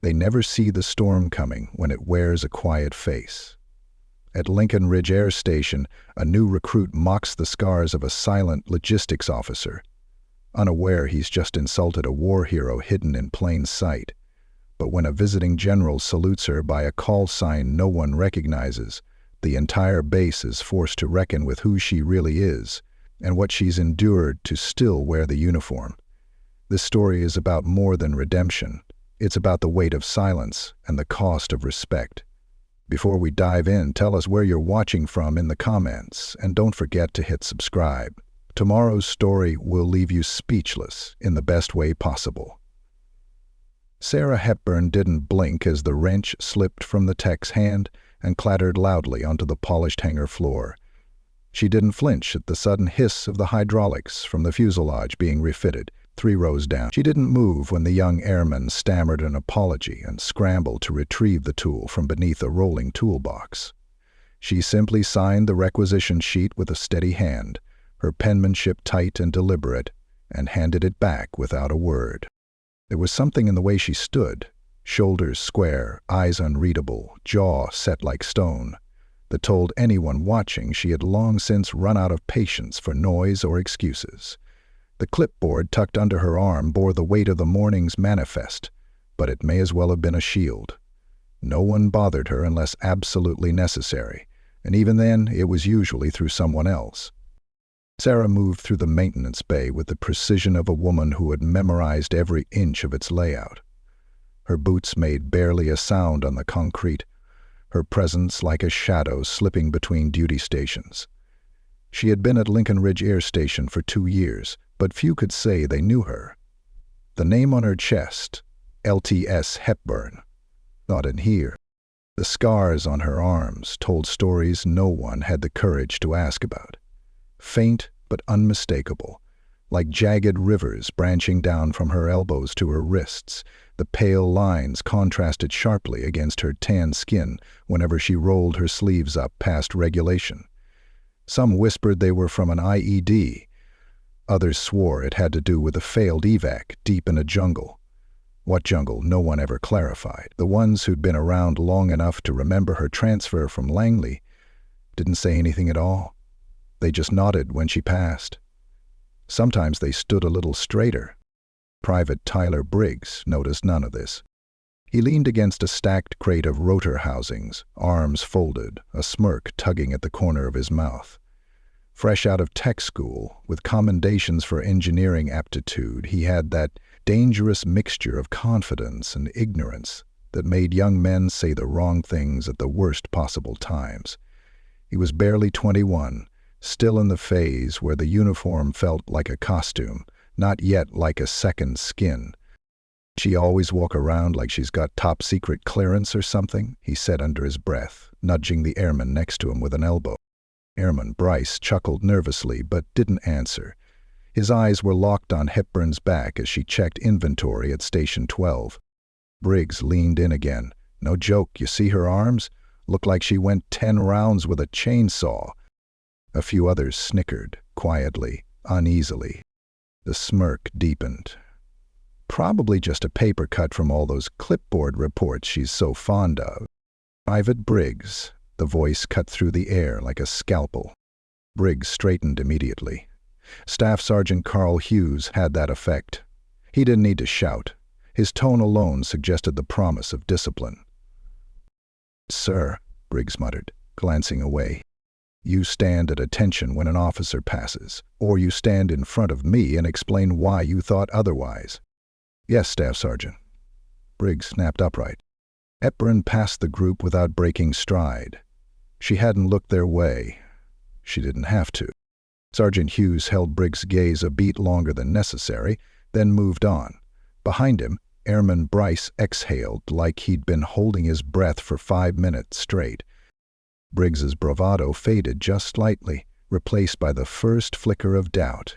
They never see the storm coming when it wears a quiet face. At Lincoln Ridge Air Station, a new recruit mocks the scars of a silent logistics officer, unaware he's just insulted a war hero hidden in plain sight. But when a visiting general salutes her by a call sign no one recognizes, the entire base is forced to reckon with who she really is and what she's endured to still wear the uniform. This story is about more than redemption. It's about the weight of silence and the cost of respect. Before we dive in, tell us where you're watching from in the comments, and don't forget to hit subscribe. Tomorrow's story will leave you speechless in the best way possible. Sarah Hepburn didn't blink as the wrench slipped from the tech's hand and clattered loudly onto the polished hangar floor. She didn't flinch at the sudden hiss of the hydraulics from the fuselage being refitted 3 rows down. She didn't move when the young airman stammered an apology and scrambled to retrieve the tool from beneath a rolling toolbox. She simply signed the requisition sheet with a steady hand, her penmanship tight and deliberate, and handed it back without a word. There was something in the way she stood, shoulders square, eyes unreadable, jaw set like stone, that told anyone watching she had long since run out of patience for noise or excuses. The clipboard tucked under her arm bore the weight of the morning's manifest, but it may as well have been a shield. No one bothered her unless absolutely necessary, and even then it was usually through someone else. Sarah moved through the maintenance bay with the precision of a woman who had memorized every inch of its layout. Her boots made barely a sound on the concrete, her presence like a shadow slipping between duty stations. She had been at Lincoln Ridge Air Station for 2 years, but few could say they knew her. The name on her chest, LTS Hepburn, not in here. The scars on her arms told stories no one had the courage to ask about. Faint but unmistakable, like jagged rivers branching down from her elbows to her wrists, the pale lines contrasted sharply against her tan skin whenever she rolled her sleeves up past regulation. Some whispered they were from an IED. Others swore it had to do with a failed evac deep in a jungle. What jungle, no one ever clarified. The ones who'd been around long enough to remember her transfer from Langley didn't say anything at all. They just nodded when she passed. Sometimes they stood a little straighter. Private Tyler Briggs noticed none of this. He leaned against a stacked crate of rotor housings, arms folded, a smirk tugging at the corner of his mouth. Fresh out of tech school, with commendations for engineering aptitude, he had that dangerous mixture of confidence and ignorance that made young men say the wrong things at the worst possible times. He was barely 21, still in the phase where the uniform felt like a costume, not yet like a second skin. "She always walk around like she's got top-secret clearance or something," he said under his breath, nudging the airman next to him with an elbow. Airman Bryce chuckled nervously but didn't answer. His eyes were locked on Hepburn's back as she checked inventory at Station 12. Briggs leaned in again. "No joke, you see her arms? Look like she went 10 rounds with a chainsaw." A few others snickered, quietly, uneasily. The smirk deepened. "Probably just a paper cut from all those clipboard reports she's so fond of." "Private Briggs," the voice cut through the air like a scalpel. Briggs straightened immediately. Staff Sergeant Carl Hughes had that effect. He didn't need to shout. His tone alone suggested the promise of discipline. "Sir," Briggs muttered, glancing away. "You stand at attention when an officer passes, or you stand in front of me and explain why you thought otherwise." "Yes, Staff Sergeant." Briggs snapped upright. Hepburn passed the group without breaking stride. She hadn't looked their way. She didn't have to. Sergeant Hughes held Briggs' gaze a beat longer than necessary, then moved on. Behind him, Airman Bryce exhaled like he'd been holding his breath for 5 minutes straight. Briggs's bravado faded just slightly, replaced by the first flicker of doubt.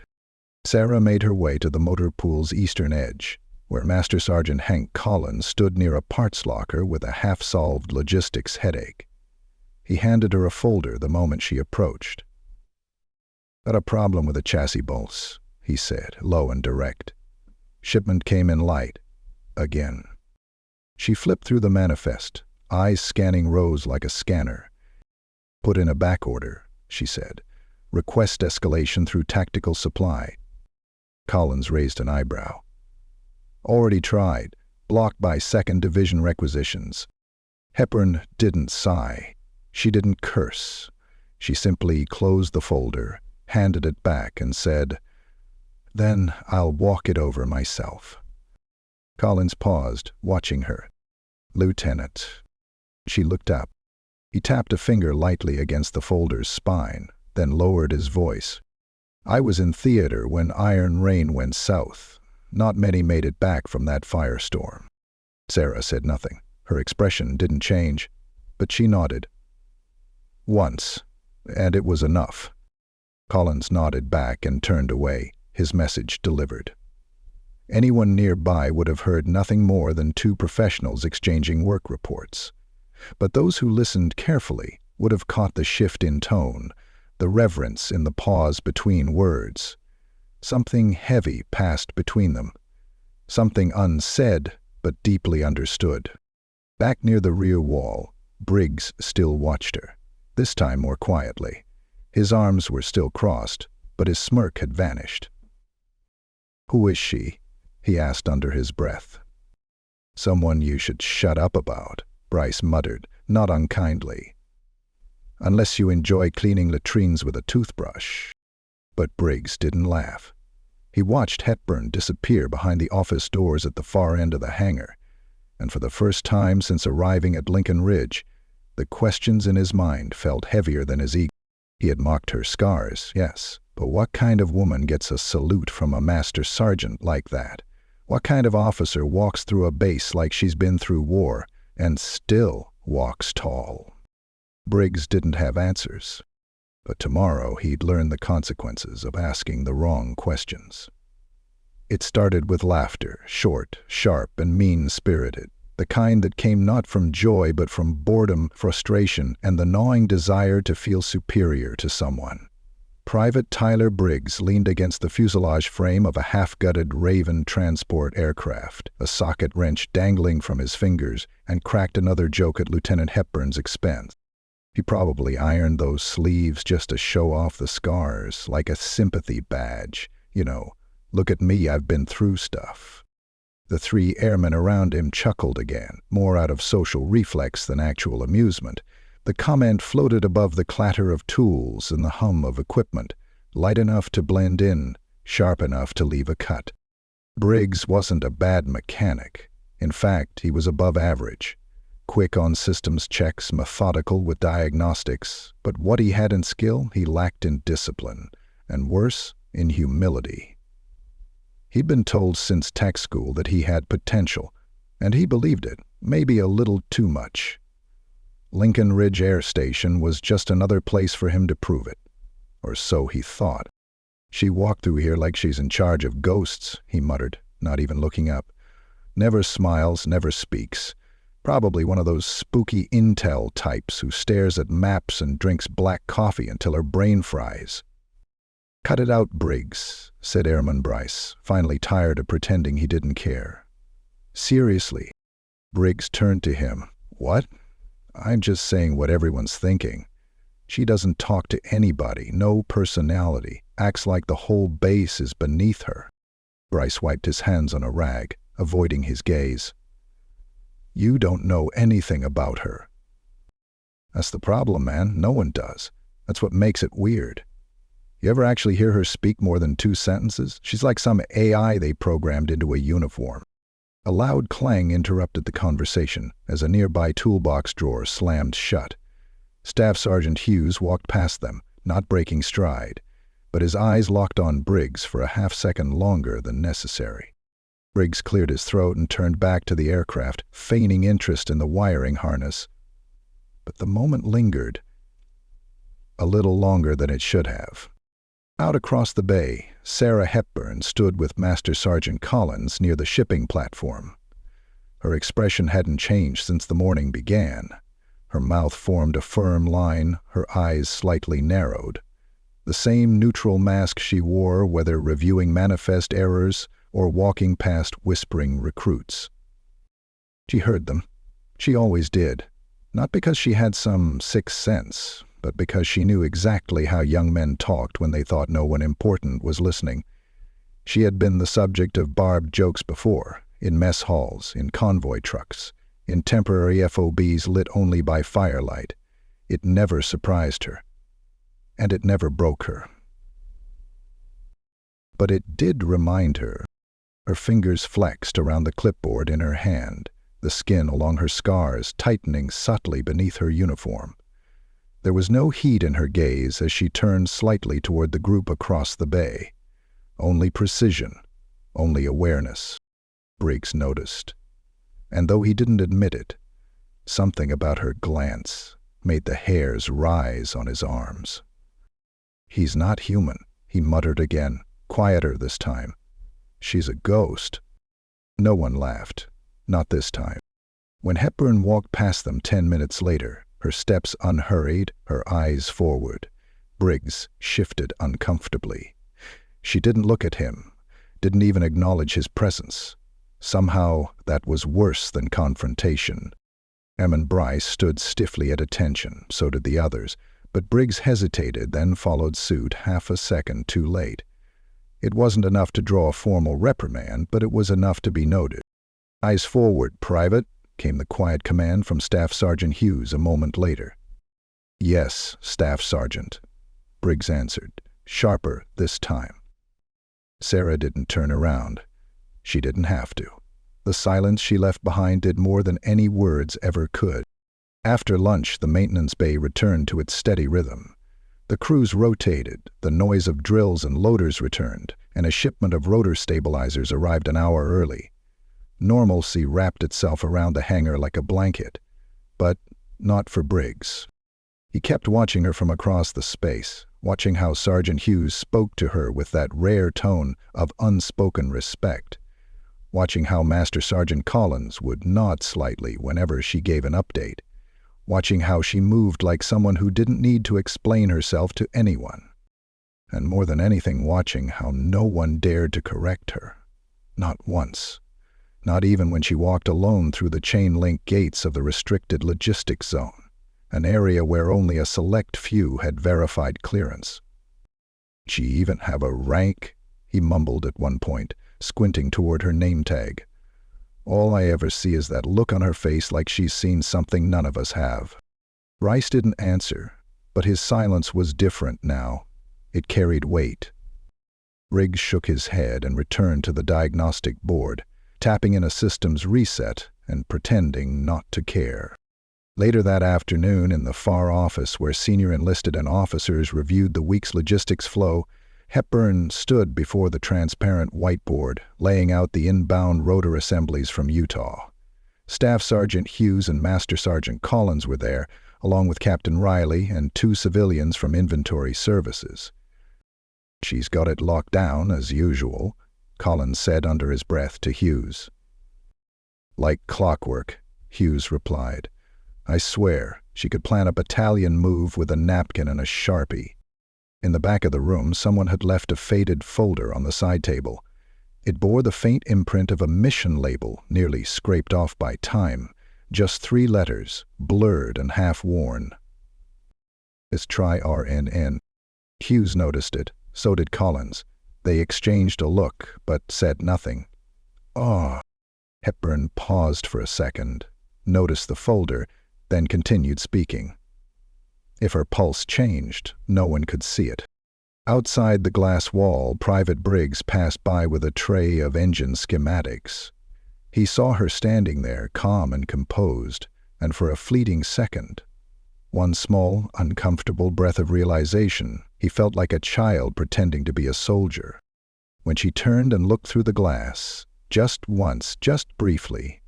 Sarah made her way to the motor pool's eastern edge, where Master Sergeant Hank Collins stood near a parts locker with a half-solved logistics headache. He handed her a folder the moment she approached. "Got a problem with the chassis bolts," he said, low and direct. "Shipment came in light. Again." She flipped through the manifest, eyes scanning rows like a scanner. "Put in a back order," she said. "Request escalation through tactical supply." Collins raised an eyebrow. "Already tried. Blocked by 2nd Division requisitions." Hepburn didn't sigh. She didn't curse. She simply closed the folder, handed it back, and said, "Then I'll walk it over myself." Collins paused, watching her. "Lieutenant." She looked up. He tapped a finger lightly against the folder's spine, then lowered his voice. "I was in theater when Iron Rain went south. Not many made it back from that firestorm." Sarah said nothing. Her expression didn't change, but she nodded. "Once, and it was enough." Collins nodded back and turned away, his message delivered. Anyone nearby would have heard nothing more than two professionals exchanging work reports. But those who listened carefully would have caught the shift in tone, the reverence in the pause between words. Something heavy passed between them. Something unsaid, but deeply understood. Back near the rear wall, Briggs still watched her, this time more quietly. His arms were still crossed, but his smirk had vanished. "Who is she?" he asked under his breath. "Someone you should shut up about," Bryce muttered, not unkindly. "Unless you enjoy cleaning latrines with a toothbrush." But Briggs didn't laugh. He watched Hepburn disappear behind the office doors at the far end of the hangar, and for the first time since arriving at Lincoln Ridge, the questions in his mind felt heavier than his ego. He had mocked her scars, yes, but what kind of woman gets a salute from a master sergeant like that? What kind of officer walks through a base like she's been through war and still walks tall? Briggs didn't have answers, but tomorrow he'd learn the consequences of asking the wrong questions. It started with laughter, short, sharp, and mean-spirited, the kind that came not from joy but from boredom, frustration, and the gnawing desire to feel superior to someone. Private Tyler Briggs leaned against the fuselage frame of a half-gutted Raven transport aircraft, a socket wrench dangling from his fingers, and cracked another joke at Lieutenant Hepburn's expense. He probably ironed those sleeves just to show off the scars, like a sympathy badge. You know, "Look at me, I've been through stuff." The three airmen around him chuckled again, more out of social reflex than actual amusement. The comment floated above the clatter of tools and the hum of equipment, light enough to blend in, sharp enough to leave a cut. Briggs wasn't a bad mechanic. In fact, he was above average. Quick on systems checks, methodical with diagnostics, but what he had in skill, he lacked in discipline, and worse, in humility. He'd been told since tech school that he had potential, and he believed it, maybe a little too much. Lincoln Ridge Air Station was just another place for him to prove it. Or so he thought. "She walked through here like she's in charge of ghosts," he muttered, not even looking up. "Never smiles, never speaks. Probably one of those spooky intel types who stares at maps and drinks black coffee until her brain fries." "Cut it out, Briggs," said Airman Bryce, finally tired of pretending he didn't care. "Seriously." Briggs turned to him. "What?" "I'm just saying what everyone's thinking. She doesn't talk to anybody, no personality, acts like the whole base is beneath her." Bryce wiped his hands on a rag, avoiding his gaze. "You don't know anything about her." "That's the problem, man. No one does. That's what makes it weird. You ever actually hear her speak more than 2 sentences? She's like some AI they programmed into a uniform." A loud clang interrupted the conversation as a nearby toolbox drawer slammed shut. Staff Sergeant Hughes walked past them, not breaking stride, but his eyes locked on Briggs for a half-second longer than necessary. Briggs cleared his throat and turned back to the aircraft, feigning interest in the wiring harness. But the moment lingered, a little longer than it should have. Out across the bay, Sarah Hepburn stood with Master Sergeant Collins near the shipping platform. Her expression hadn't changed since the morning began. Her mouth formed a firm line, her eyes slightly narrowed. The same neutral mask she wore whether reviewing manifest errors or walking past whispering recruits. She heard them. She always did. Not because she had some sixth sense, but because she knew exactly how young men talked when they thought no one important was listening. She had been the subject of barbed jokes before, in mess halls, in convoy trucks, in temporary FOBs lit only by firelight. It never surprised her, and it never broke her. But it did remind her. Her fingers flexed around the clipboard in her hand, the skin along her scars tightening subtly beneath her uniform. There was no heat in her gaze as she turned slightly toward the group across the bay. Only precision, only awareness. Briggs noticed. And though he didn't admit it, something about her glance made the hairs rise on his arms. "He's not human," he muttered again, quieter this time. "She's a ghost." No one laughed. Not this time. When Hepburn walked past them 10 minutes later, her steps unhurried, her eyes forward, Briggs shifted uncomfortably. She didn't look at him, didn't even acknowledge his presence. Somehow that was worse than confrontation. Em and Bryce stood stiffly at attention, so did the others, but Briggs hesitated, then followed suit half a second too late. It wasn't enough to draw a formal reprimand, but it was enough to be noted. "Eyes forward, Private," came the quiet command from Staff Sergeant Hughes a moment later. "Yes, Staff Sergeant," Briggs answered, sharper this time. Sarah didn't turn around. She didn't have to. The silence she left behind did more than any words ever could. After lunch, the maintenance bay returned to its steady rhythm. The crews rotated, the noise of drills and loaders returned, and a shipment of rotor stabilizers arrived an hour early. Normalcy wrapped itself around the hangar like a blanket, but not for Briggs. He kept watching her from across the space, watching how Sergeant Hughes spoke to her with that rare tone of unspoken respect, watching how Master Sergeant Collins would nod slightly whenever she gave an update, watching how she moved like someone who didn't need to explain herself to anyone, and more than anything watching how no one dared to correct her. Not once. Not even when she walked alone through the chain-link gates of the restricted logistics zone, an area where only a select few had verified clearance. "She even have a rank?" he mumbled at one point, squinting toward her name tag. "All I ever see is that look on her face like she's seen something none of us have." Bryce didn't answer, but his silence was different now. It carried weight. Briggs shook his head and returned to the diagnostic board, tapping in a systems reset and pretending not to care. Later that afternoon, in the far office where senior enlisted and officers reviewed the week's logistics flow, Hepburn stood before the transparent whiteboard, laying out the inbound rotor assemblies from Utah. Staff Sergeant Hughes and Master Sergeant Collins were there, along with Captain Riley and 2 civilians from Inventory Services. "She's got it locked down, as usual," Collins said under his breath to Hughes. "Like clockwork," Hughes replied. "I swear, she could plan a battalion move with a napkin and a Sharpie." In the back of the room, someone had left a faded folder on the side table. It bore the faint imprint of a mission label, nearly scraped off by time. Just 3 letters, blurred and half-worn. "Let's try RNN." Hughes noticed it. So did Collins. They exchanged a look, but said nothing. "Oh." Hepburn paused for a second, noticed the folder, then continued speaking. If her pulse changed, no one could see it. Outside the glass wall, Private Briggs passed by with a tray of engine schematics. He saw her standing there, calm and composed, and for a fleeting second, one small, uncomfortable breath of realization, he felt like a child pretending to be a soldier. When she turned and looked through the glass, just once, just briefly,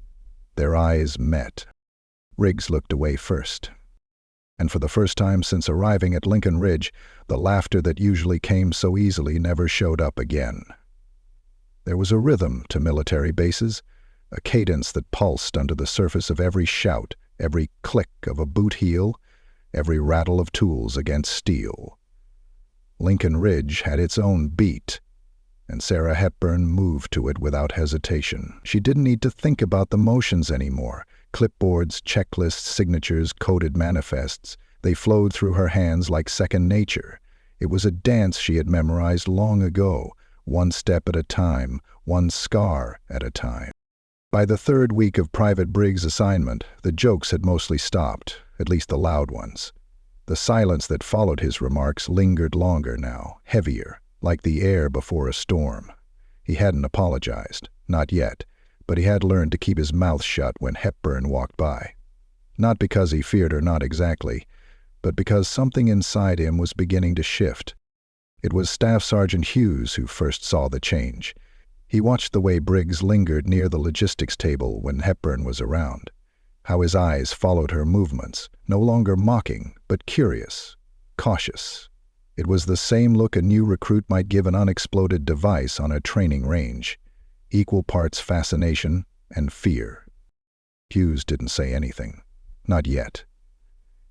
their eyes met. Briggs looked away first. And for the first time since arriving at Lincoln Ridge, the laughter that usually came so easily never showed up again. There was a rhythm to military bases, a cadence that pulsed under the surface of every shout, every click of a boot heel, every rattle of tools against steel. Lincoln Ridge had its own beat, and Sarah Hepburn moved to it without hesitation. She didn't need to think about the motions anymore. Clipboards, checklists, signatures, coded manifests, they flowed through her hands like second nature. It was a dance she had memorized long ago, one step at a time, one scar at a time. By the third week of Private Briggs' assignment, the jokes had mostly stopped, at least the loud ones. The silence that followed his remarks lingered longer now, heavier, like the air before a storm. He hadn't apologized, not yet, but he had learned to keep his mouth shut when Hepburn walked by. Not because he feared her, not exactly, but because something inside him was beginning to shift. It was Staff Sergeant Hughes who first saw the change. He watched the way Briggs lingered near the logistics table when Hepburn was around, how his eyes followed her movements, no longer mocking, but curious, cautious. It was the same look a new recruit might give an unexploded device on a training range, equal parts fascination and fear. Hughes didn't say anything, not yet.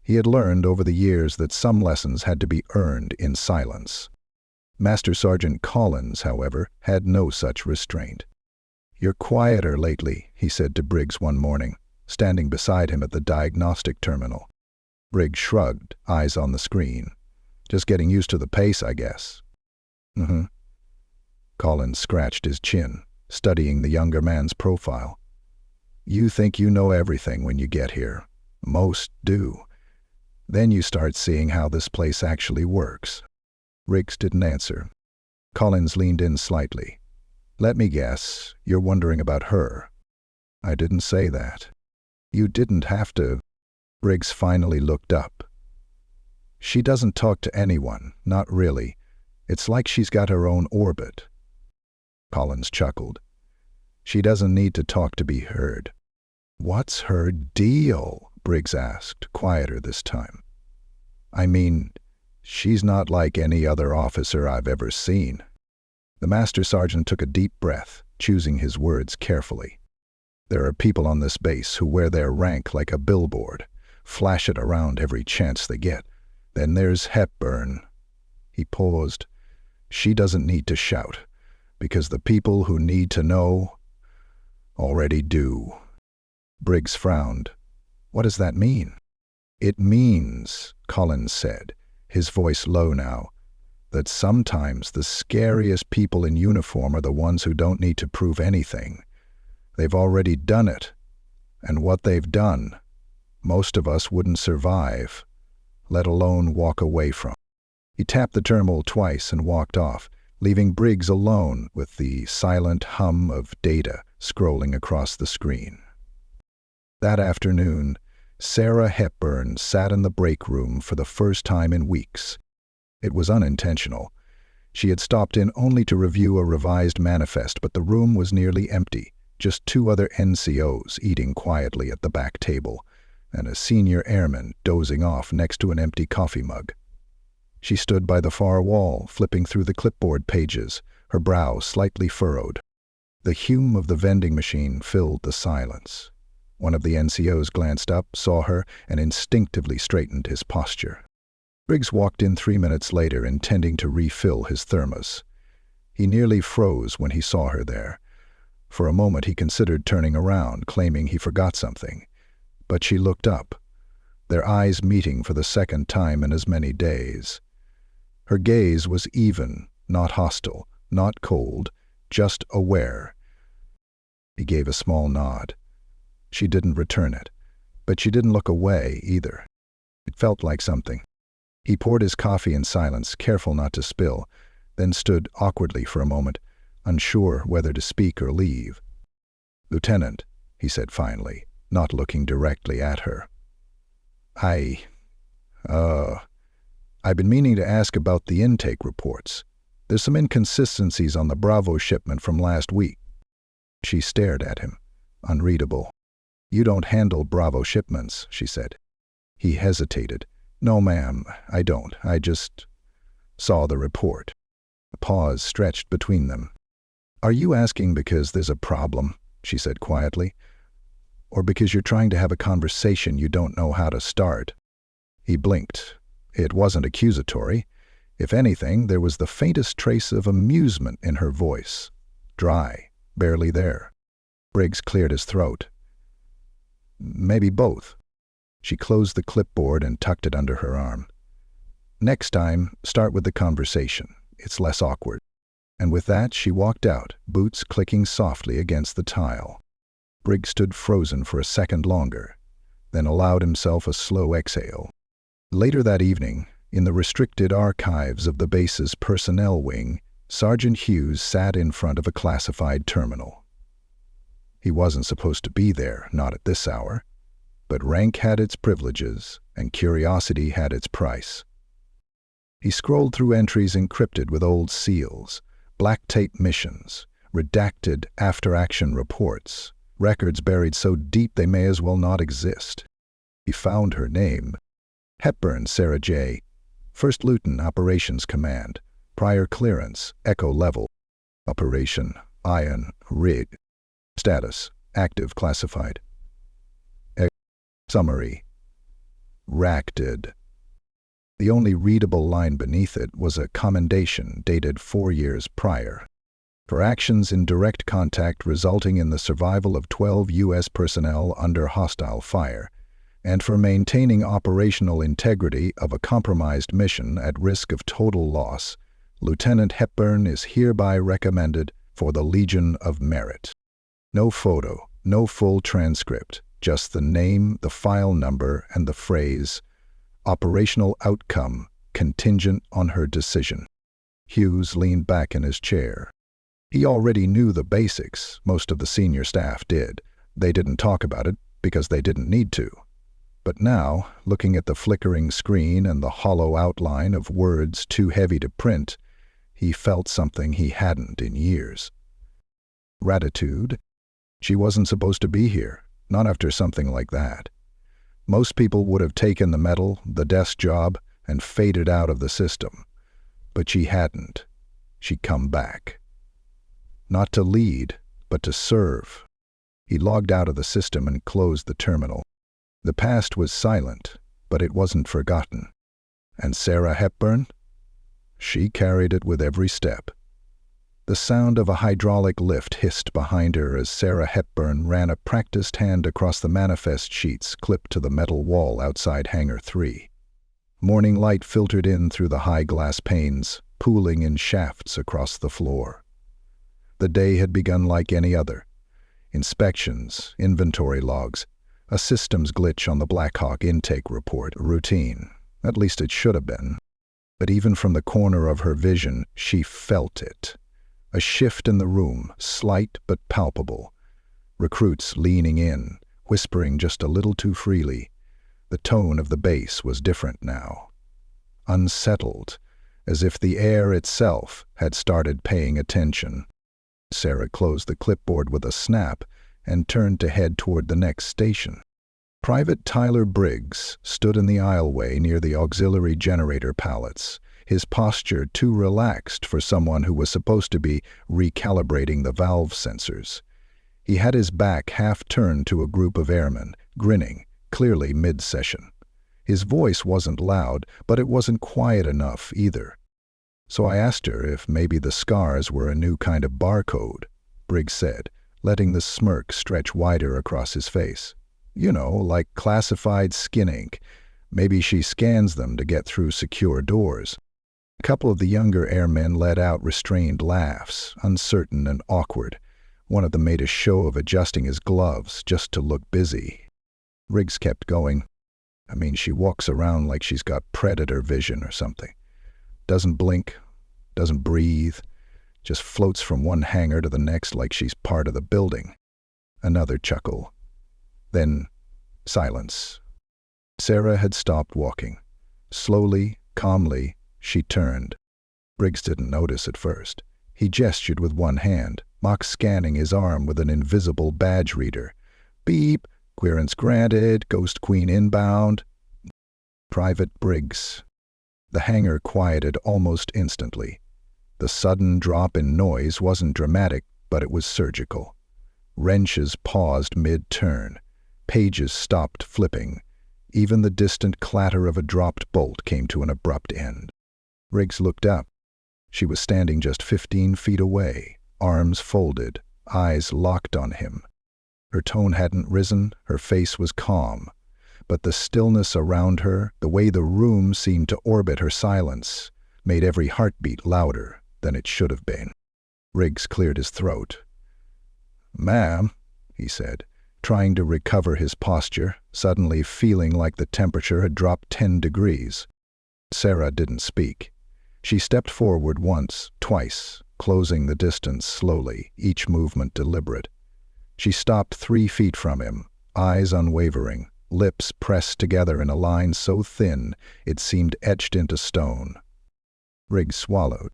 He had learned over the years that some lessons had to be earned in silence. Master Sergeant Collins, however, had no such restraint. "You're quieter lately," he said to Briggs one morning, standing beside him at the diagnostic terminal. Briggs shrugged, eyes on the screen. "Just getting used to the pace, I guess." "Mm-hmm." Collins scratched his chin, studying the younger man's profile. "You think you know everything when you get here. Most do. Then you start seeing how this place actually works." Briggs didn't answer. Collins leaned in slightly. "Let me guess, you're wondering about her." "I didn't say that." "You didn't have to." Briggs finally looked up. "She doesn't talk to anyone, not really. It's like she's got her own orbit." Collins chuckled. "She doesn't need to talk to be heard." "What's her deal?" Briggs asked, quieter this time. "I mean, she's not like any other officer I've ever seen." The Master Sergeant took a deep breath, choosing his words carefully. "There are people on this base who wear their rank like a billboard, flash it around every chance they get. Then there's Hepburn." He paused. "She doesn't need to shout, because the people who need to know already do." Briggs frowned. "What does that mean?" "It means," Collins said, his voice low now, "that sometimes the scariest people in uniform are the ones who don't need to prove anything. They've already done it, and what they've done, most of us wouldn't survive, let alone walk away from." He tapped the terminal twice and walked off, leaving Briggs alone with the silent hum of data scrolling across the screen. That afternoon, Sarah Hepburn sat in the break room for the first time in weeks. It was unintentional. She had stopped in only to review a revised manifest, but the room was nearly empty, just two other NCOs eating quietly at the back table, and a senior airman dozing off next to an empty coffee mug. She stood by the far wall, flipping through the clipboard pages, her brow slightly furrowed. The hum of the vending machine filled the silence. One of the NCOs glanced up, saw her, and instinctively straightened his posture. Briggs walked in 3 minutes later, intending to refill his thermos. He nearly froze when he saw her there. For a moment he considered turning around, claiming he forgot something. But she looked up, their eyes meeting for the second time in as many days. Her gaze was even, not hostile, not cold, just aware. He gave a small nod. She didn't return it, but she didn't look away either. It felt like something. He poured his coffee in silence, careful not to spill, then stood awkwardly for a moment, unsure whether to speak or leave. "Lieutenant," he said finally, not looking directly at her. I've been meaning to ask about the intake reports. There's some inconsistencies on the Bravo shipment from last week." She stared at him, unreadable. "You don't handle Bravo shipments," she said. He hesitated. "No, ma'am, I don't. I just saw the report." A pause stretched between them. "Are you asking because there's a problem?" she said quietly. "Or because you're trying to have a conversation you don't know how to start?" He blinked. It wasn't accusatory. If anything, there was the faintest trace of amusement in her voice. Dry, barely there. Briggs cleared his throat. Maybe both. She closed the clipboard and tucked it under her arm. Next time, start with the conversation. It's less awkward. And with that, she walked out, boots clicking softly against the tile. Briggs stood frozen for a second longer, then allowed himself a slow exhale. Later that evening, in the restricted archives of the base's personnel wing, Sergeant Hughes sat in front of a classified terminal. He wasn't supposed to be there, not at this hour, but rank had its privileges and curiosity had its price. He scrolled through entries encrypted with old seals, black tape missions, redacted after-action reports, records buried so deep they may as well not exist. He found her name. Hepburn Sarah J., 1st Lieutenant Operations Command, prior clearance, Echo level, Operation Iron Rig, status, active classified. Summary. Racted. The only readable line beneath it was a commendation dated 4 years prior. For actions in direct contact resulting in the survival of 12 U.S. personnel under hostile fire, and for maintaining operational integrity of a compromised mission at risk of total loss, Lieutenant Hepburn is hereby recommended for the Legion of Merit. No photo, no full transcript, just the name, the file number, and the phrase, operational outcome contingent on her decision. Hughes leaned back in his chair. He already knew the basics, most of the senior staff did. They didn't talk about it because they didn't need to. But now, looking at the flickering screen and the hollow outline of words too heavy to print, he felt something he hadn't in years. Gratitude? She wasn't supposed to be here, not after something like that. Most people would have taken the medal, the desk job, and faded out of the system. But she hadn't. She'd come back. Not to lead, but to serve. He logged out of the system and closed the terminal. The past was silent, but it wasn't forgotten. And Sarah Hepburn? She carried it with every step. The sound of a hydraulic lift hissed behind her as Sarah Hepburn ran a practiced hand across the manifest sheets clipped to the metal wall outside Hangar 3. Morning light filtered in through the high glass panes, pooling in shafts across the floor. The day had begun like any other. Inspections, inventory logs, a systems glitch on the Blackhawk intake report, routine. At least it should have been. But even from the corner of her vision, she felt it. A shift in the room, slight but palpable. Recruits leaning in, whispering just a little too freely. The tone of the base was different now. Unsettled, as if the air itself had started paying attention. Sarah closed the clipboard with a snap and turned to head toward the next station. Private Tyler Briggs stood in the aisleway near the auxiliary generator pallets, his posture too relaxed for someone who was supposed to be recalibrating the valve sensors. He had his back half-turned to a group of airmen, grinning, clearly mid-session. His voice wasn't loud, but it wasn't quiet enough either. So I asked her if maybe the scars were a new kind of barcode, Briggs said, letting the smirk stretch wider across his face. You know, like classified skin ink. Maybe she scans them to get through secure doors. A couple of the younger airmen let out restrained laughs, uncertain and awkward. One of them made a show of adjusting his gloves just to look busy. Briggs kept going. I mean, she walks around like she's got predator vision or something. Doesn't blink, doesn't breathe, just floats from one hangar to the next like she's part of the building. Another chuckle. Then, silence. Sarah had stopped walking. Slowly, calmly, she turned. Briggs didn't notice at first. He gestured with one hand, mock scanning his arm with an invisible badge reader. Beep, clearance granted, Ghost Queen inbound. Private Briggs. The hangar quieted almost instantly. The sudden drop in noise wasn't dramatic, but it was surgical. Wrenches paused mid-turn. Pages stopped flipping. Even the distant clatter of a dropped bolt came to an abrupt end. Riggs looked up. She was standing just 15 feet away, arms folded, eyes locked on him. Her tone hadn't risen, her face was calm. But the stillness around her, the way the room seemed to orbit her silence, made every heartbeat louder than it should have been. Riggs cleared his throat. "Ma'am," he said, trying to recover his posture, suddenly feeling like the temperature had dropped 10 degrees. Sarah didn't speak. She stepped forward once, twice, closing the distance slowly, each movement deliberate. She stopped 3 feet from him, eyes unwavering, lips pressed together in a line so thin it seemed etched into stone. Riggs swallowed.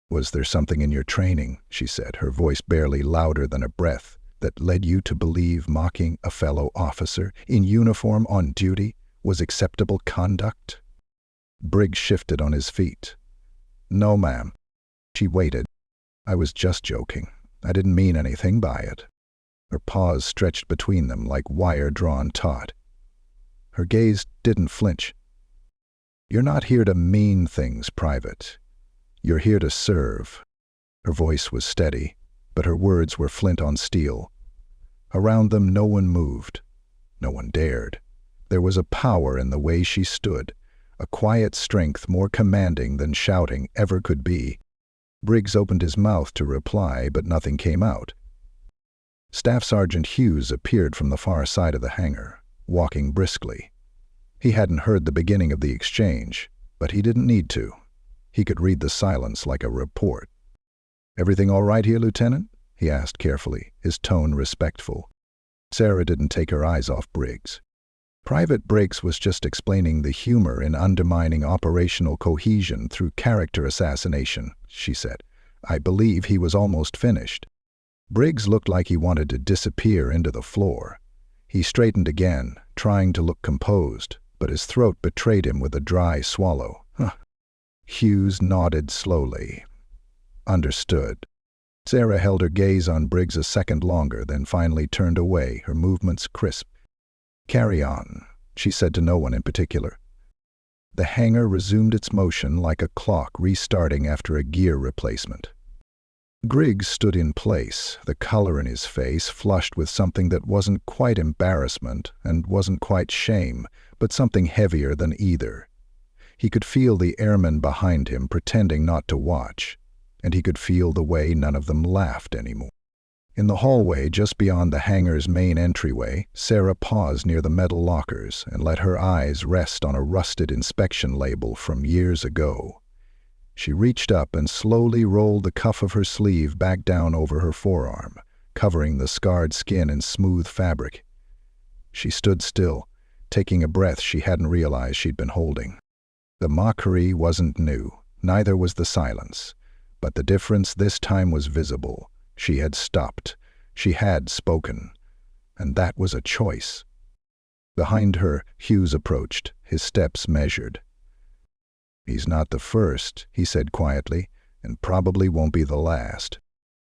"Was there something in your training," she said, her voice barely louder than a breath, "that led you to believe mocking a fellow officer in uniform on duty was acceptable conduct?" Briggs shifted on his feet. "No, ma'am." She waited. "I was just joking. I didn't mean anything by it." Her paws stretched between them like wire drawn taut. Her gaze didn't flinch. "You're not here to mean things, Private. You're here to serve." Her voice was steady, but her words were flint on steel. Around them no one moved. No one dared. There was a power in the way she stood, a quiet strength more commanding than shouting ever could be. Briggs opened his mouth to reply, but nothing came out. Staff Sergeant Hughes appeared from the far side of the hangar, walking briskly. He hadn't heard the beginning of the exchange, but he didn't need to. He could read the silence like a report. "Everything all right here, Lieutenant?" he asked carefully, his tone respectful. Sarah didn't take her eyes off Briggs. "Private Briggs was just explaining the humor in undermining operational cohesion through character assassination," she said. "I believe he was almost finished." Briggs looked like he wanted to disappear into the floor. He straightened again, trying to look composed, but his throat betrayed him with a dry swallow. Hughes nodded slowly. "Understood." Sarah held her gaze on Briggs a second longer, then finally turned away, her movements crisp. "Carry on," she said to no one in particular. The hangar resumed its motion like a clock restarting after a gear replacement. Briggs stood in place, the color in his face flushed with something that wasn't quite embarrassment and wasn't quite shame, but something heavier than either. He could feel the airmen behind him pretending not to watch, and he could feel the way none of them laughed anymore. In the hallway just beyond the hangar's main entryway, Sarah paused near the metal lockers and let her eyes rest on a rusted inspection label from years ago. She reached up and slowly rolled the cuff of her sleeve back down over her forearm, covering the scarred skin in smooth fabric. She stood still, taking a breath she hadn't realized she'd been holding. The mockery wasn't new, neither was the silence, but the difference this time was visible. She had stopped. She had spoken. And that was a choice. Behind her, Hughes approached, his steps measured. "He's not the first," he said quietly, "and probably won't be the last."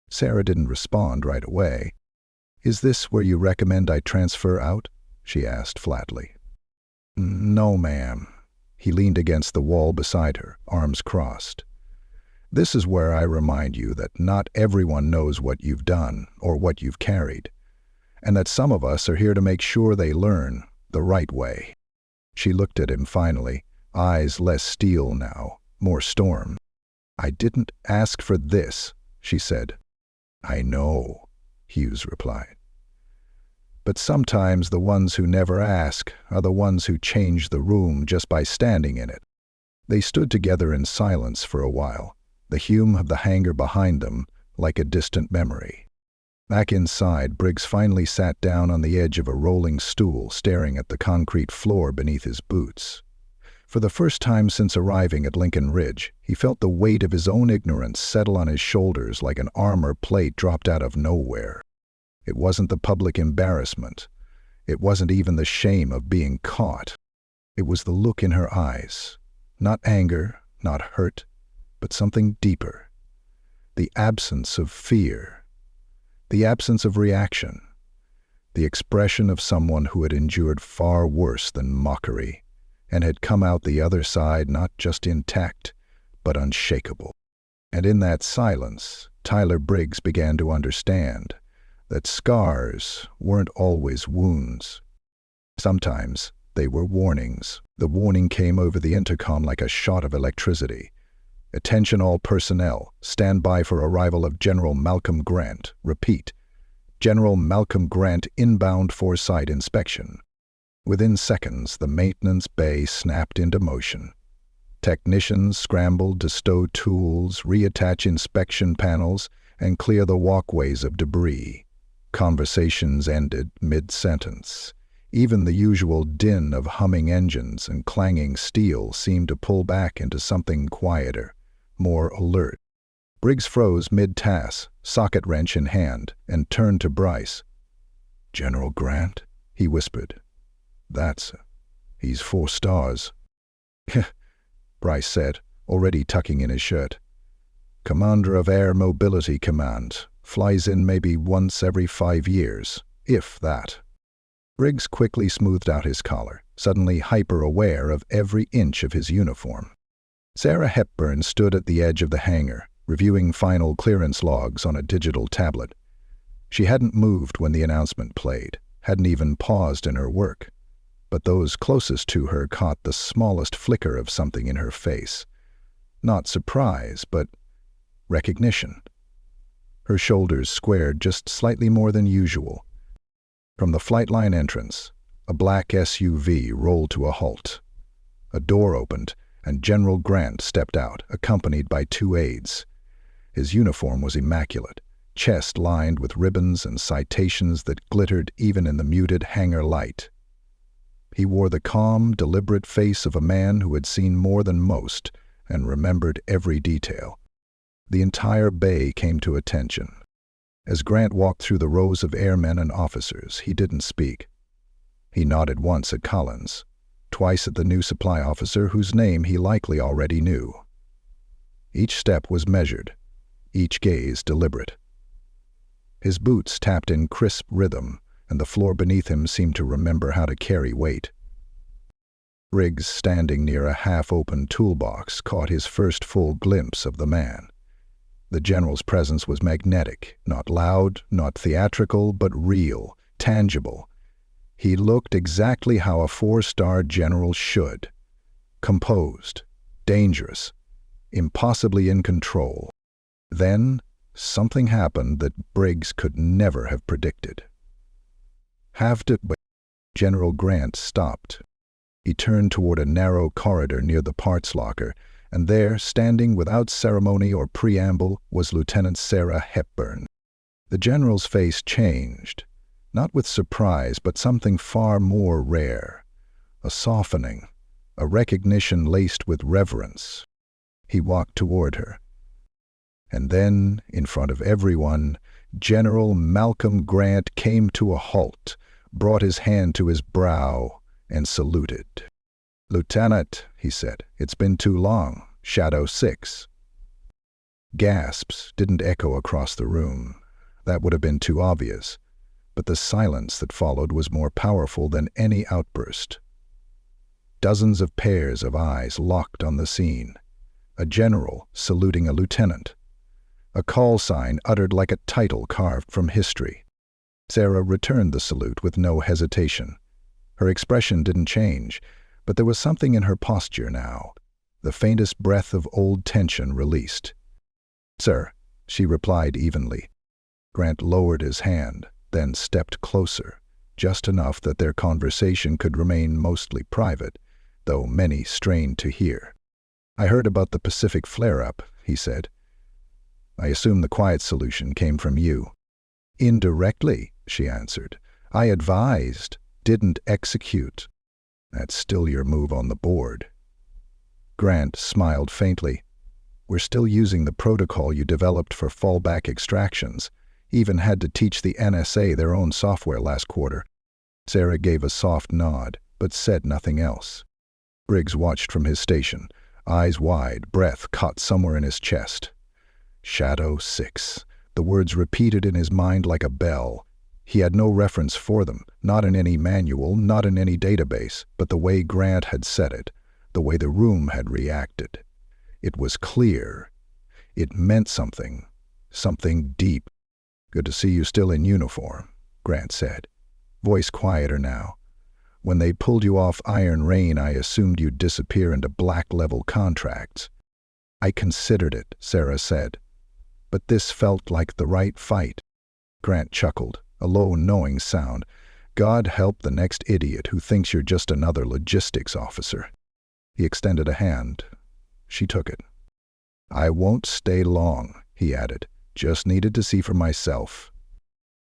Sarah didn't respond right away. "Is this where you recommend I transfer out?" she asked flatly. "No, ma'am." He leaned against the wall beside her, arms crossed. "This is where I remind you that not everyone knows what you've done or what you've carried, and that some of us are here to make sure they learn the right way." She looked at him finally, eyes less steel now, more storm. "I didn't ask for this," she said. "I know," Hughes replied. "But sometimes the ones who never ask are the ones who change the room just by standing in it." They stood together in silence for a while, the hum of the hangar behind them like a distant memory. Back inside, Briggs finally sat down on the edge of a rolling stool, staring at the concrete floor beneath his boots. For the first time since arriving at Lincoln Ridge, he felt the weight of his own ignorance settle on his shoulders like an armor plate dropped out of nowhere. It wasn't the public embarrassment. It wasn't even the shame of being caught. It was the look in her eyes. Not anger, not hurt, but something deeper. The absence of fear. The absence of reaction. The expression of someone who had endured far worse than mockery, and had come out the other side not just intact, but unshakable. And in that silence, Tyler Briggs began to understand that scars weren't always wounds. Sometimes they were warnings. The warning came over the intercom like a shot of electricity. "Attention all personnel. Stand by for arrival of General Malcolm Grant. Repeat. General Malcolm Grant inbound for site inspection." Within seconds, the maintenance bay snapped into motion. Technicians scrambled to stow tools, reattach inspection panels, and clear the walkways of debris. Conversations ended mid-sentence. Even the usual din of humming engines and clanging steel seemed to pull back into something quieter, more alert. Briggs froze mid-task, socket wrench in hand, and turned to Bryce. "General Grant?" he whispered. He's 4 stars. Bryce said, already tucking in his shirt. "Commander of Air Mobility Command. Flies in maybe once every 5 years, if that." Briggs quickly smoothed out his collar, suddenly hyper-aware of every inch of his uniform. Sarah Hepburn stood at the edge of the hangar, reviewing final clearance logs on a digital tablet. She hadn't moved when the announcement played, hadn't even paused in her work. But those closest to her caught the smallest flicker of something in her face. Not surprise, but recognition. Her shoulders squared just slightly more than usual. From the flight line entrance, a black SUV rolled to a halt. A door opened, and General Grant stepped out, accompanied by 2 aides. His uniform was immaculate, chest lined with ribbons and citations that glittered even in the muted hangar light. He wore the calm, deliberate face of a man who had seen more than most and remembered every detail. The entire bay came to attention. As Grant walked through the rows of airmen and officers, he didn't speak. He nodded once at Collins, twice at the new supply officer whose name he likely already knew. Each step was measured, each gaze deliberate. His boots tapped in crisp rhythm, and the floor beneath him seemed to remember how to carry weight. Briggs, standing near a half-open toolbox, caught his first full glimpse of the man. The general's presence was magnetic, not loud, not theatrical, but real, tangible. He looked exactly how a 4-star general should. Composed, dangerous, impossibly in control. Then, something happened that Briggs could never have predicted. General Grant stopped. He turned toward a narrow corridor near the parts locker, and there, standing without ceremony or preamble, was Lieutenant Sarah Hepburn. The general's face changed, not with surprise, but something far more rare. A softening, a recognition laced with reverence. He walked toward her. And then, in front of everyone, General Malcolm Grant came to a halt, brought his hand to his brow, and saluted. "Lieutenant," he said, "it's been too long. Shadow 6. Gasps didn't echo across the room. That would have been too obvious. But the silence that followed was more powerful than any outburst. Dozens of pairs of eyes locked on the scene. A general saluting a lieutenant. A call sign uttered like a title carved from history. Sarah returned the salute with no hesitation. Her expression didn't change, but there was something in her posture now, the faintest breath of old tension released. "Sir," she replied evenly. Grant lowered his hand, then stepped closer, just enough that their conversation could remain mostly private, though many strained to hear. "I heard about the Pacific flare-up," he said. "I assume the quiet solution came from you." "Indirectly," she answered. "I advised, didn't execute." "That's still your move on the board." Grant smiled faintly. "We're still using the protocol you developed for fallback extractions. Even had to teach the NSA their own software last quarter." Sarah gave a soft nod, but said nothing else. Briggs watched from his station, eyes wide, breath caught somewhere in his chest. Shadow 6. The words repeated in his mind like a bell. He had no reference for them, not in any manual, not in any database, but the way Grant had said it, the way the room had reacted. It was clear. It meant something. Something deep. "Good to see you still in uniform," Grant said, voice quieter now. "When they pulled you off Iron Rain, I assumed you'd disappear into black-level contracts." "I considered it," Sarah said. "But this felt like the right fight." Grant chuckled, a low, knowing sound. "God help the next idiot who thinks you're just another logistics officer." He extended a hand. She took it. "I won't stay long," he added. "Just needed to see for myself."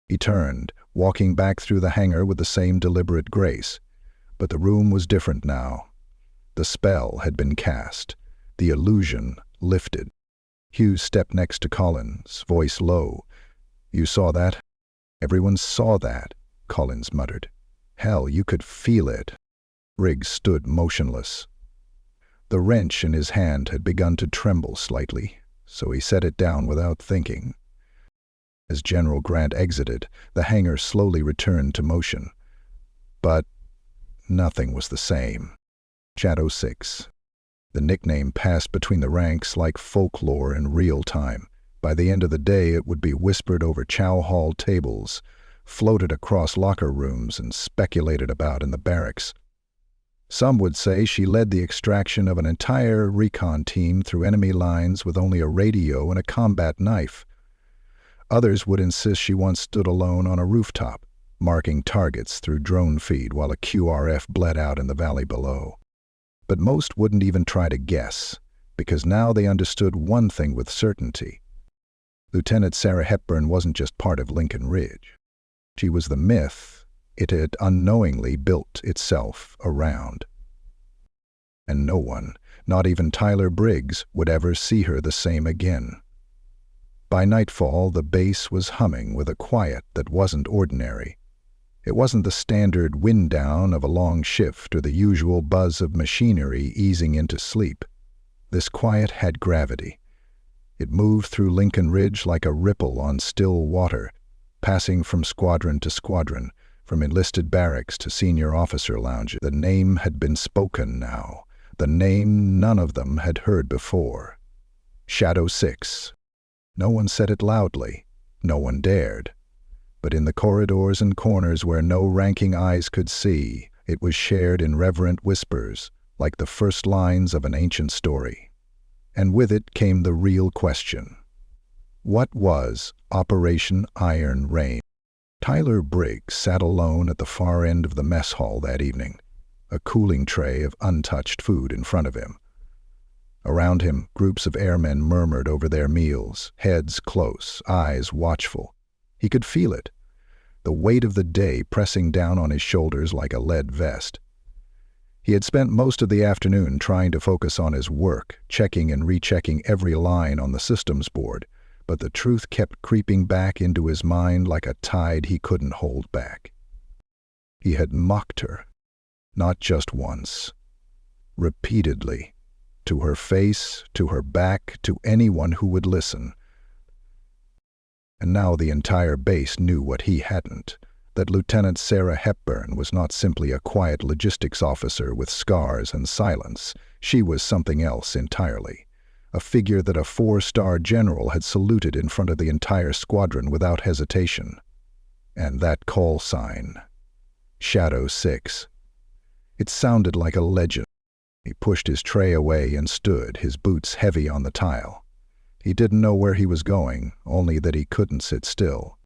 He turned, walking back through the hangar with the same deliberate grace. But the room was different now. The spell had been cast, the illusion lifted. Hughes stepped next to Collins, voice low. "You saw that?" "Everyone saw that," Collins muttered. "Hell, you could feel it." Riggs stood motionless. The wrench in his hand had begun to tremble slightly, so he set it down without thinking. As General Grant exited, the hangar slowly returned to motion. But nothing was the same. Shadow 6. The nickname passed between the ranks like folklore in real time. By the end of the day, it would be whispered over chow hall tables, floated across locker rooms, and speculated about in the barracks. Some would say she led the extraction of an entire recon team through enemy lines with only a radio and a combat knife. Others would insist she once stood alone on a rooftop, marking targets through drone feed while a QRF bled out in the valley below. But most wouldn't even try to guess, because now they understood one thing with certainty. Lieutenant Sarah Hepburn wasn't just part of Lincoln Ridge. She was the myth it had unknowingly built itself around. And no one, not even Tyler Briggs, would ever see her the same again. By nightfall, the base was humming with a quiet that wasn't ordinary. It wasn't the standard wind down of a long shift or the usual buzz of machinery easing into sleep. This quiet had gravity. It moved through Lincoln Ridge like a ripple on still water, passing from squadron to squadron, from enlisted barracks to senior officer lounges. The name had been spoken now, the name none of them had heard before. Shadow 6. No one said it loudly, no one dared. But in the corridors and corners where no ranking eyes could see, it was shared in reverent whispers, like the first lines of an ancient story. And with it came the real question. What was Operation Iron Rain? Tyler Briggs sat alone at the far end of the mess hall that evening, a cooling tray of untouched food in front of him. Around him, groups of airmen murmured over their meals, heads close, eyes watchful. He could feel it, the weight of the day pressing down on his shoulders like a lead vest. He had spent most of the afternoon trying to focus on his work, checking and rechecking every line on the systems board, but the truth kept creeping back into his mind like a tide he couldn't hold back. He had mocked her, not just once, repeatedly, to her face, to her back, to anyone who would listen. And now the entire base knew what he hadn't, that Lieutenant Sarah Hepburn was not simply a quiet logistics officer with scars and silence. She was something else entirely. A figure that a 4-star general had saluted in front of the entire squadron without hesitation. And that call sign, Shadow 6. It sounded like a legend. He pushed his tray away and stood, his boots heavy on the tile. He didn't know where he was going, only that he couldn't sit still.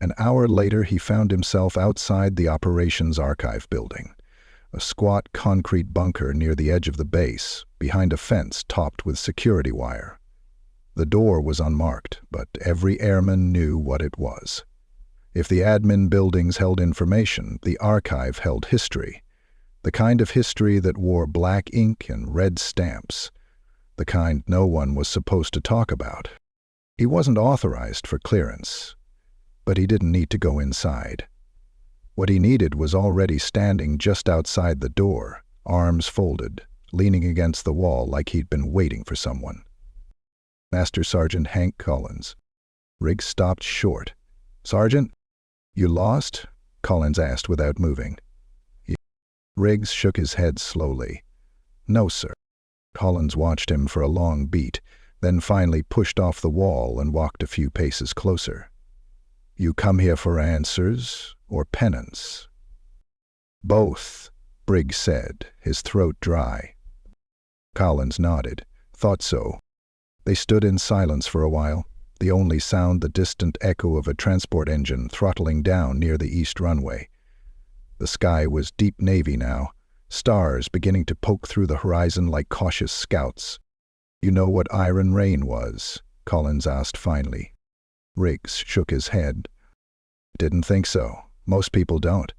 An hour later, he found himself outside the Operations Archive building, a squat concrete bunker near the edge of the base, behind a fence topped with security wire. The door was unmarked, but every airman knew what it was. If the admin buildings held information, the archive held history, the kind of history that wore black ink and red stamps, the kind no one was supposed to talk about. He wasn't authorized for clearance, but he didn't need to go inside. What he needed was already standing just outside the door, arms folded, leaning against the wall like he'd been waiting for someone. Master Sergeant Hank Collins. Riggs stopped short. "Sergeant, you lost?" Collins asked without moving. Riggs shook his head slowly. "No, sir. Collins watched him for a long beat, then finally pushed off the wall and walked a few paces closer. "You come here for answers or penance?" "Both," Briggs said, his throat dry. Collins nodded. "Thought so." They stood in silence for a while, the only sound the distant echo of a transport engine throttling down near the east runway. The sky was deep navy now, stars beginning to poke through the horizon like cautious scouts. "You know what iron rain was?" Collins asked finally. Briggs shook his head. "Didn't think so. Most people don't,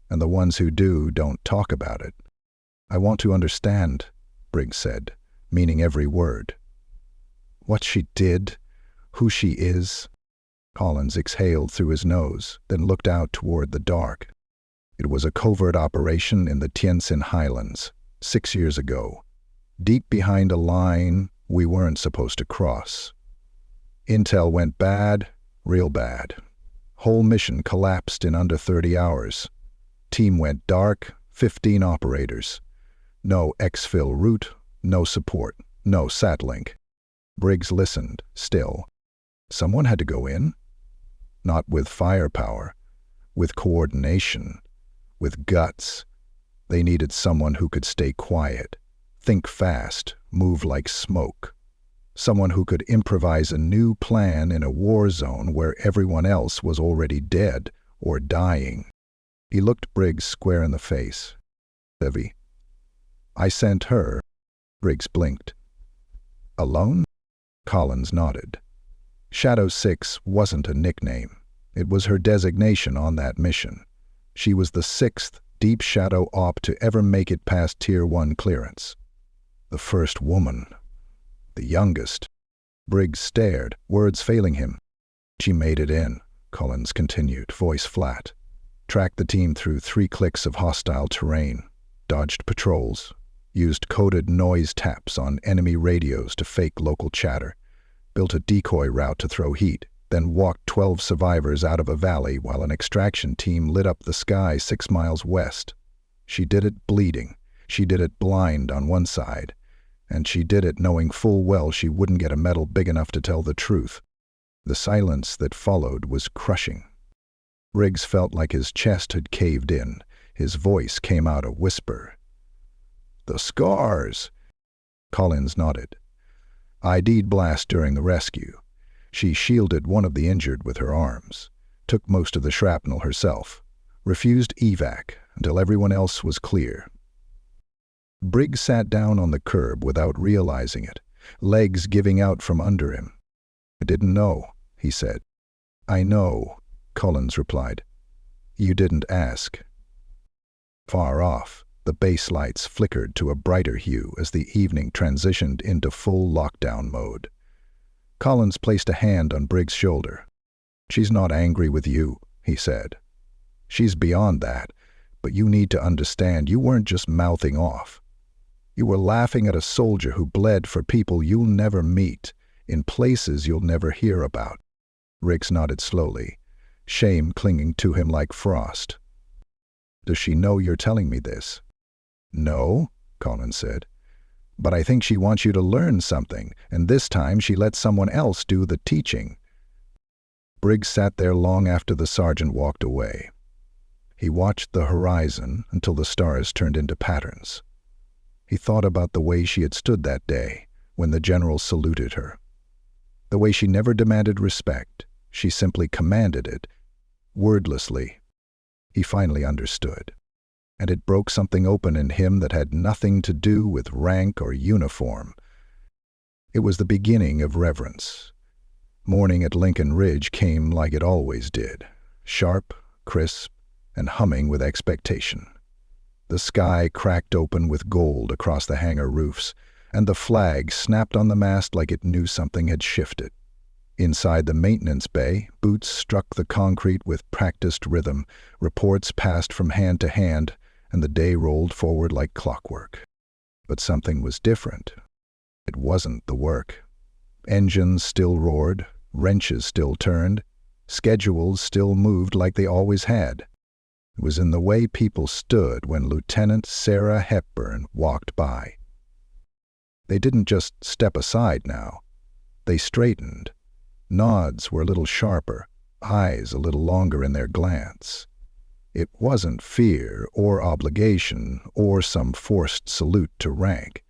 and the ones who do don't talk about it." "I want to understand," Briggs said, meaning every word. "What she did, who she is." Collins exhaled through his nose, then looked out toward the dark. "It was a covert operation in the Tientsin Highlands, 6 years ago, deep behind a line we weren't supposed to cross. Intel went bad, real bad. Whole mission collapsed in under 30 hours. Team went dark, 15 operators. No exfil route, no support, no satlink." Briggs listened, still. Someone had to go in? Not with firepower, with coordination, with guts. They needed someone who could stay quiet, think fast, move like smoke. Someone who could improvise a new plan in a war zone where everyone else was already dead or dying. He looked Briggs square in the face. "Heavy." "I sent her." Briggs blinked. "Alone?" Collins nodded. Shadow 6 wasn't a nickname. It was her designation on that mission. She was the 6th Deep Shadow op to ever make it past Tier 1 clearance. The first woman. The youngest. Briggs stared, words failing him. "She made it in," Collins continued, voice flat. "Tracked the team through 3 clicks of hostile terrain, dodged patrols, used coded noise taps on enemy radios to fake local chatter, built a decoy route to throw heat, then walked 12 survivors out of a valley while an extraction team lit up the sky 6 miles west. She did it bleeding. She did it blind on one side. And she did it knowing full well she wouldn't get a medal big enough to tell the truth." The silence that followed was crushing. Briggs felt like his chest had caved in. His voice came out a whisper. "The scars!" Collins nodded. "ID'd blast during the rescue. She shielded one of the injured with her arms, took most of the shrapnel herself, refused evac until everyone else was clear." Briggs sat down on the curb without realizing it, legs giving out from under him. "I didn't know," he said. "I know," Collins replied. "You didn't ask." Far off, the base lights flickered to a brighter hue as the evening transitioned into full lockdown mode. Collins placed a hand on Briggs' shoulder. "She's not angry with you," he said. "She's beyond that, but you need to understand you weren't just mouthing off. You were laughing at a soldier who bled for people you'll never meet, in places you'll never hear about." Briggs nodded slowly, shame clinging to him like frost. "Does she know you're telling me this?" "No," Collins said. "But I think she wants you to learn something, and this time she let someone else do the teaching." Briggs sat there long after the sergeant walked away. He watched the horizon until the stars turned into patterns. He thought about the way she had stood that day when the general saluted her. The way she never demanded respect, she simply commanded it, wordlessly. He finally understood. And it broke something open in him that had nothing to do with rank or uniform. It was the beginning of reverence. Morning at Lincoln Ridge came like it always did, sharp, crisp, and humming with expectation. The sky cracked open with gold across the hangar roofs, and the flag snapped on the mast like it knew something had shifted. Inside the maintenance bay, boots struck the concrete with practiced rhythm, reports passed from hand to hand, and the day rolled forward like clockwork. But something was different. It wasn't the work. Engines still roared, wrenches still turned, schedules still moved like they always had. It was in the way people stood when Lieutenant Sarah Hepburn walked by. They didn't just step aside now. They straightened. Nods were a little sharper, eyes a little longer in their glance. It wasn't fear or obligation or some forced salute to rank.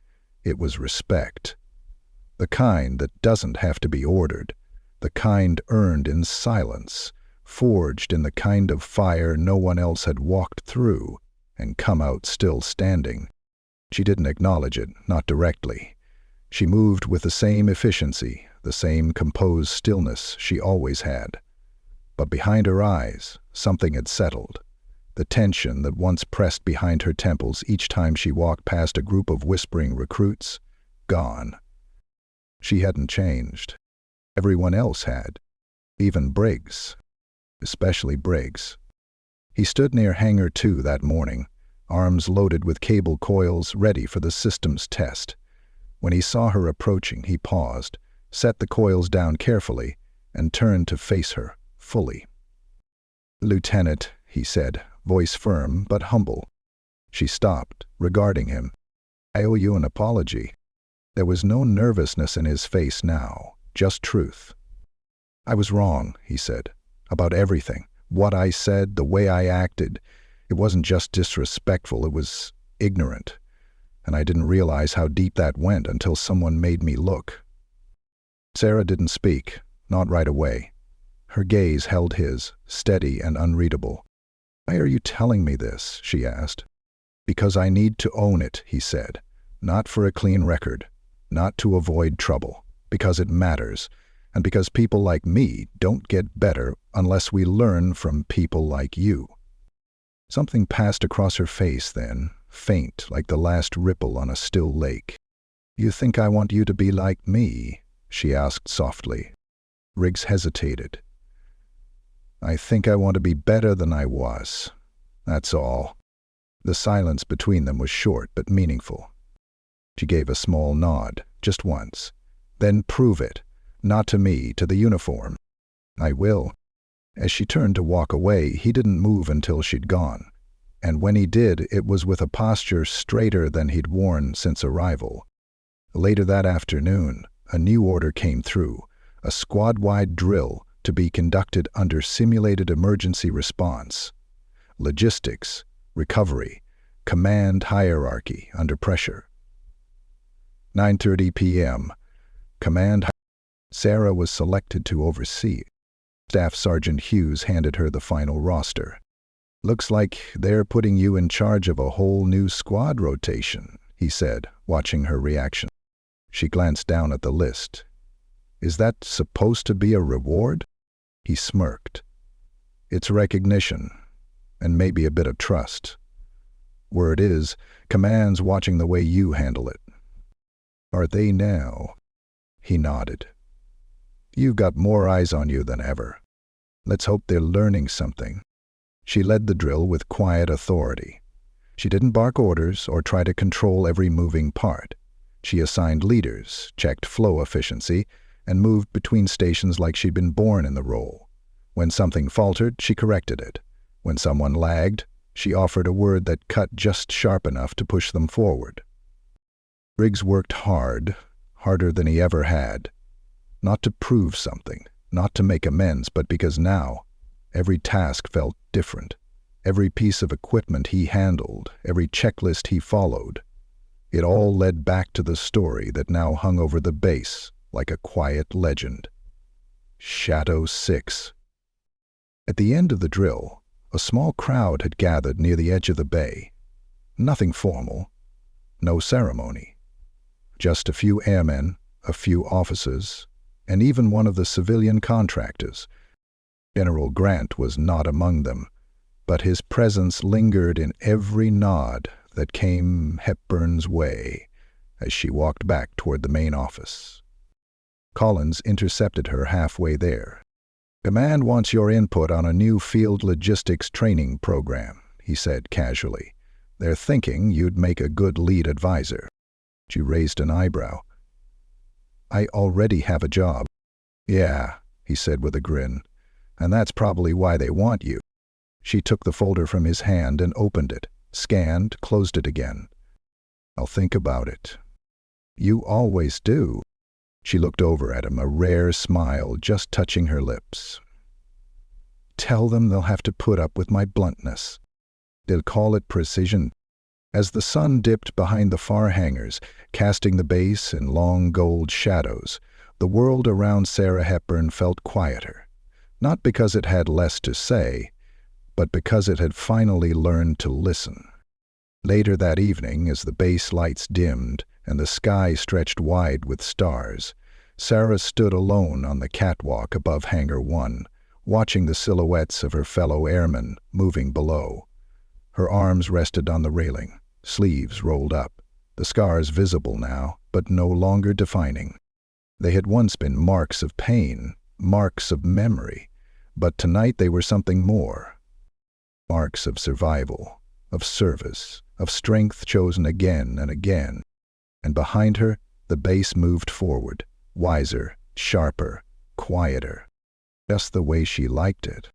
It was respect. The kind that doesn't have to be ordered, the kind earned in silence, forged in the kind of fire no one else had walked through and come out still standing. She didn't acknowledge it, not directly. She moved with the same efficiency, the same composed stillness she always had. But behind her eyes, something had settled. The tension that once pressed behind her temples each time she walked past a group of whispering recruits, gone. She hadn't changed. Everyone else had. Even Briggs. Especially Briggs. He stood near Hangar 2 that morning, arms loaded with cable coils ready for the system's test. When he saw her approaching, he paused, set the coils down carefully, and turned to face her, fully. "Lieutenant," he said, voice firm but humble. She stopped, regarding him. "I owe you an apology." There was no nervousness in his face now, just truth. "I was wrong," he said, "about everything. What I said, the way I acted. It wasn't just disrespectful, it was ignorant. And I didn't realize how deep that went until someone made me look." Sarah didn't speak, not right away. Her gaze held his, steady and unreadable. "Why are you telling me this?" she asked. "Because I need to own it," he said. "Not for a clean record. Not to avoid trouble. Because it matters. And because people like me don't get better unless we learn from people like you." Something passed across her face then, faint like the last ripple on a still lake. "You think I want you to be like me?" she asked softly. Riggs hesitated. "I think I want to be better than I was. That's all." The silence between them was short but meaningful. She gave a small nod, just once. "Then prove it. Not to me, to the uniform." "I will." As she turned to walk away, he didn't move until she'd gone. And when he did, it was with a posture straighter than he'd worn since arrival. Later that afternoon, a new order came through, a squad-wide drill to be conducted under simulated emergency response. Logistics, recovery, command hierarchy under pressure. 9:30 p.m. Command. Sarah was selected to oversee. Staff Sergeant Hughes handed her the final roster. "Looks like they're putting you in charge of a whole new squad rotation," he said, watching her reaction. She glanced down at the list. "Is that supposed to be a reward?" He smirked. "It's recognition, and maybe a bit of trust. Word is, command's watching the way you handle it." "Are they now?" He nodded. "You've got more eyes on you than ever. Let's hope they're learning something." She led the drill with quiet authority. She didn't bark orders or try to control every moving part. She assigned leaders, checked flow efficiency, and moved between stations like she'd been born in the role. When something faltered, she corrected it. When someone lagged, she offered a word that cut just sharp enough to push them forward. Briggs worked hard, harder than he ever had. Not to prove something, not to make amends, but because now, every task felt different. Every piece of equipment he handled, every checklist he followed, it all led back to the story that now hung over the base like a quiet legend. Shadow 6. At the end of the drill, a small crowd had gathered near the edge of the bay. Nothing formal, no ceremony. Just a few airmen, a few officers, and even one of the civilian contractors. General Grant was not among them, but his presence lingered in every nod that came Hepburn's way as she walked back toward the main office. Collins intercepted her halfway there. "Command wants your input on a new field logistics training program," he said casually. "They're thinking you'd make a good lead advisor." She raised an eyebrow. "I already have a job." "Yeah," he said with a grin, "and that's probably why they want you." She took the folder from his hand and opened it, scanned, closed it again. "I'll think about it." You always do. She looked over at him, a rare smile just touching her lips. Tell them they'll have to put up with my bluntness. They'll call it precision. As the sun dipped behind the far hangars, casting the base in long gold shadows, the world around Sarah Hepburn felt quieter. Not because it had less to say, but because it had finally learned to listen. Later that evening, as the base lights dimmed and the sky stretched wide with stars, Sarah stood alone on the catwalk above Hangar 1, watching the silhouettes of her fellow airmen moving below. Her arms rested on the railing, sleeves rolled up, the scars visible now, but no longer defining. They had once been marks of pain, marks of memory, but tonight they were something more. Marks of survival, of service, of strength chosen again and again. And behind her, the base moved forward, wiser, sharper, quieter, just the way she liked it.